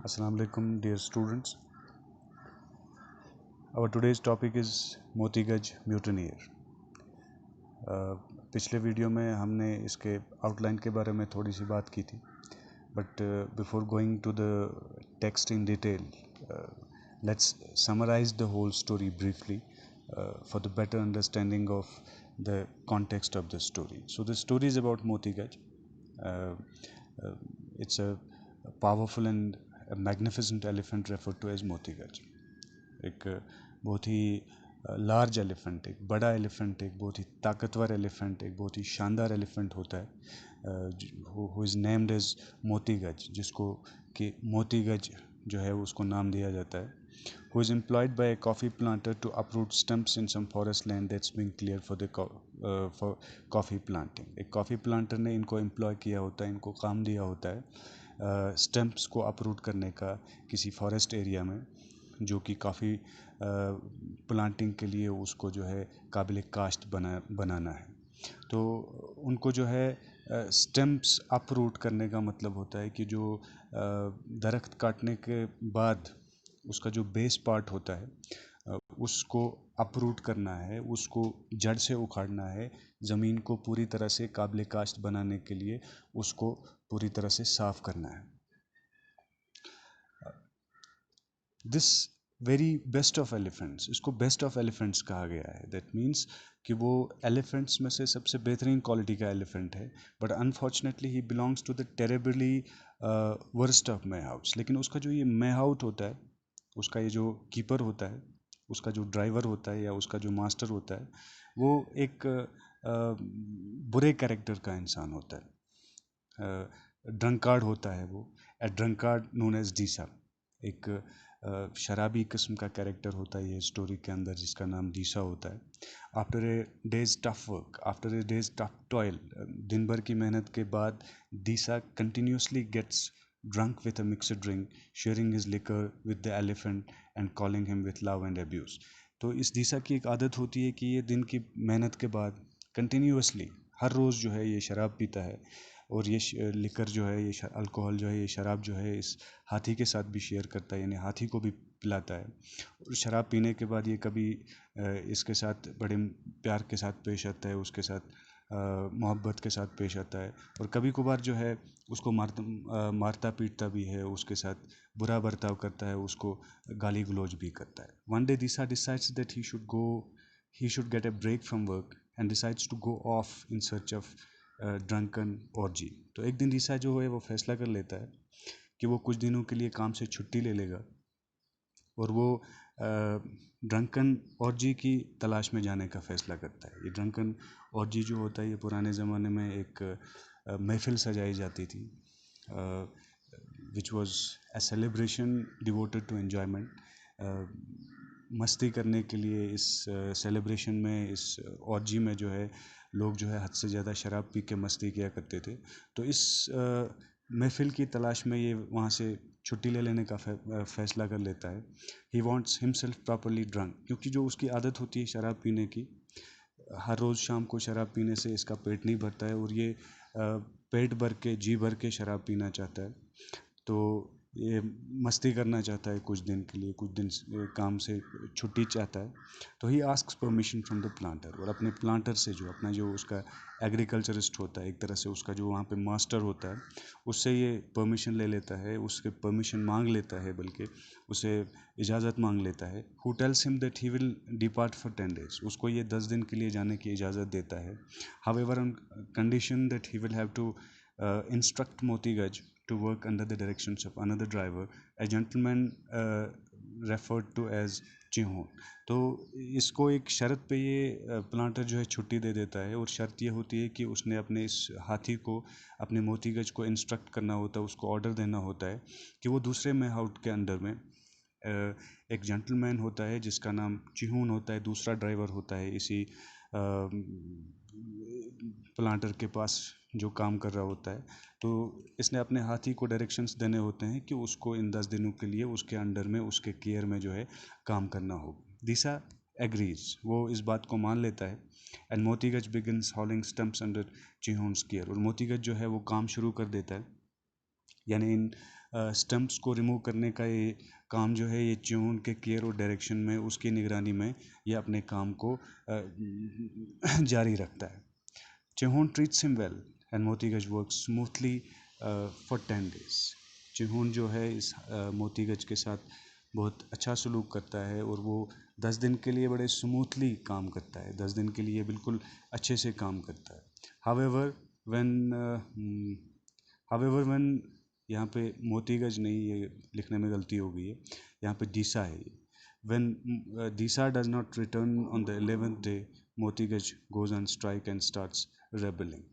Assalamu alaikum, dear students. Our today's topic is मोती गज म्यूटनियर. पिछले वीडियो में हमने इसके आउटलाइन के बारे में थोड़ी सी बात की थी, but before going to the text in detail, let's summarize the whole story briefly for the better understanding of the context of the story. So the story is about Moti Gaj. It's a powerful and a magnificent elephant referred to as Moti Gaj. एक बहुत ही large elephant, एक बड़ा elephant, एक बहुत ही ताकतवर elephant, एक बहुत ही शानदार एलिफेंट होता है हु इज़ नेम्ड एज मोती गज, जिसको कि मोती गज जो है उसको नाम दिया जाता है. Who is employed by a coffee planter to uproot stumps in some forest land that's being cleared for coffee planting. एक कॉफ़ी प्लांटर ने इनको एम्प्लॉय किया होता है, इनको काम दिया होता है स्टम्प्स को अपरूट करने का किसी फॉरेस्ट एरिया में, जो कि काफ़ी प्लांटिंग के लिए उसको जो है काबिल काश्त बनाना है. तो उनको जो है स्टेम्प्स अपरूट करने का मतलब होता है कि जो दरख्त काटने के बाद उसका जो बेस पार्ट होता है उसको अपरूट करना है, उसको जड़ से उखाड़ना है, ज़मीन को पूरी तरह से काबिल काश्त बनाने के लिए उसको पूरी तरह से साफ़ करना है. This very best of elephants, इसको बेस्ट ऑफ एलिफेंट्स कहा गया है. दैट मीन्स कि वो एलिफेंट्स में से सबसे बेहतरीन क्वालिटी का एलिफेंट है, but unfortunately he belongs to the terribly worst of mahouts. लेकिन उसका जो ये मैहाउट होता है, उसका ये जो कीपर होता है, उसका जो ड्राइवर होता है या उसका जो मास्टर होता है, वो एक बुरे कैरेक्टर का इंसान होता है. ड्रंकार्ड होता है वो, ए ड्रंकार्ड नोन एज डीसा. एक शराबी किस्म का कैरेक्टर होता है ये स्टोरी के अंदर, जिसका नाम डीसा होता है. After a day's tough work, after a day's tough toil, दिन भर की मेहनत के बाद Deesa continuously gets drunk with a mixed drink, sharing his liquor with the elephant and calling him with love and abuse. तो इस डीसा की एक आदत होती है कि ये दिन की मेहनत के बाद कंटिन्यूसली हर रोज़ जो है ये शराब पीता है, और ये लिकर जो है, ये अल्कोहल जो है, ये शराब जो है इस हाथी के साथ भी शेयर करता है, यानी हाथी को भी पिलाता है. और शराब पीने के बाद ये कभी इसके साथ बड़े प्यार के साथ पेश आता है, उसके साथ मोहब्बत के साथ पेश आता है, और कभी कभार जो है उसको मारता पीटता भी है, उसके साथ बुरा बर्ताव करता है, उसको गाली गलौज भी करता है. वन डे दिसा decides that he should get a break from work and decides to go off in search of drunken orgy. तो एक दिन रीसा जो है वो फैसला कर लेता है कि वो कुछ दिनों के लिए काम से छुट्टी ले लेगा और वो ड्रंकन orgy की तलाश में जाने का फैसला करता है. ये ड्रंकन orgy जो होता है, ये पुराने ज़माने में एक महफिल सजाई जाती थी, which was a celebration devoted to enjoyment. मस्ती करने के लिए इस सेलिब्रेशन में, इस orgy में जो है लोग जो है हद से ज़्यादा शराब पी के मस्ती किया करते थे. तो इस महफिल की तलाश में ये वहाँ से छुट्टी ले लेने का फैसला कर लेता है. He wants himself properly drunk, क्योंकि जो उसकी आदत होती है शराब पीने की, हर रोज़ शाम को शराब पीने से इसका पेट नहीं भरता है, और ये पेट भर के, जी भर के शराब पीना चाहता है. तो ये मस्ती करना चाहता है कुछ दिन के लिए, कुछ दिन काम से छुट्टी चाहता है. तो ही asks permission from the planter, और अपने प्लांटर से, जो अपना जो उसका एग्रीकल्चरिस्ट होता है, एक तरह से उसका जो वहाँ पे मास्टर होता है, उससे ये परमिशन ले लेता है, उसके परमिशन मांग लेता है, बल्कि उसे इजाज़त मांग लेता है. Who tells him that he will depart for 10 days. उसको ये 10 दिन के लिए जाने की इजाज़त देता है. However on condition that he will have to instruct Moti Gaj to work under the directions of another driver, a gentleman referred to as चिहोन. तो इसको एक शर्त पे ये प्लांटर जो है छुट्टी दे देता है, और शर्त ये होती है कि उसने अपने इस हाथी को, अपने मोती गज को इंस्ट्रक्ट करना होता है, उसको ऑर्डर देना होता है कि वो दूसरे मैहाउट के अंडर में एक जेंटलमैन होता है जिसका नाम चिहून होता है, दूसरा ड्राइवर होता है इसी प्लांटर के पास जो काम कर रहा होता है. तो इसने अपने हाथी को डायरेक्शंस देने होते हैं कि उसको इन 10 दिनों के लिए उसके अंडर में, उसके केयर में जो है काम करना हो. दिशा एग्रीज, वो इस बात को मान लेता है. And Motiguj begins hauling stumps under Chihun's care, और मोतीगज जो है वो काम शुरू कर देता है, यानी इन स्टम्प्स को रिमूव करने का ये काम जो है ये च्योहन के केयर और डायरेक्शन में, उसकी निगरानी में ये अपने काम को जारी रखता है. Chehun treats him well and मोतीगज works smoothly for 10 days. चेहून जो है इस मोतीगज के साथ बहुत अच्छा सलूक करता है और वो 10 दिन के लिए बड़े स्मूथली काम करता है, 10 दिन के लिए बिल्कुल अच्छे से काम करता है. However, when यहाँ पे मोतीगज नहीं, ये लिखने में गलती हो गई है, यहाँ पे दीसा है. When Disa does not return on the 11th day, Motigaj goes on strike and starts rebelling.